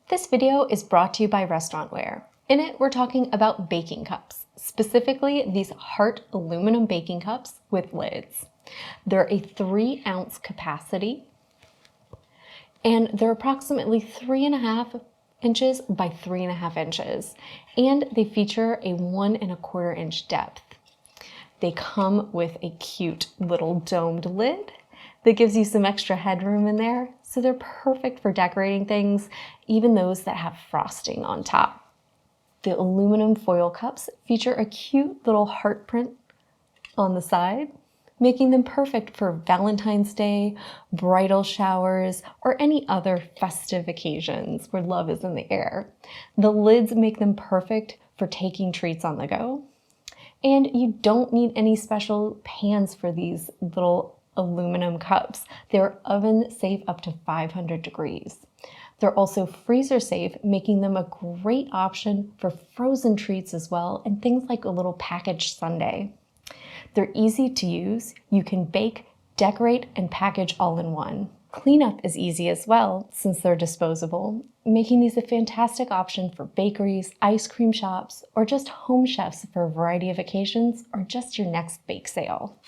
This video is brought to you by Restaurantware. In it, we're talking about baking cups, specifically these Heart aluminum baking cups with lids. They're a 3-ounce capacity, and they're approximately 3.5 inches by 3.5 inches, and they feature a 1.25 inch depth. They come with a cute little domed lid that gives you some extra headroom in there, so they're perfect for decorating things, even those that have frosting on top. The aluminum foil cups feature a cute little heart print on the side, making them perfect for Valentine's Day, bridal showers, or any other festive occasions where love is in the air. The lids make them perfect for taking treats on the go. And you don't need any special pans for these little aluminum cups. They're oven safe up to 500 degrees. They're also freezer safe, making them a great option for frozen treats as well, and things like a little packaged sundae. They're easy to use. You can bake, decorate, and package all in one. Cleanup is easy as well, since they're disposable, making these a fantastic option for bakeries, ice cream shops, or just home chefs for a variety of occasions, or just your next bake sale.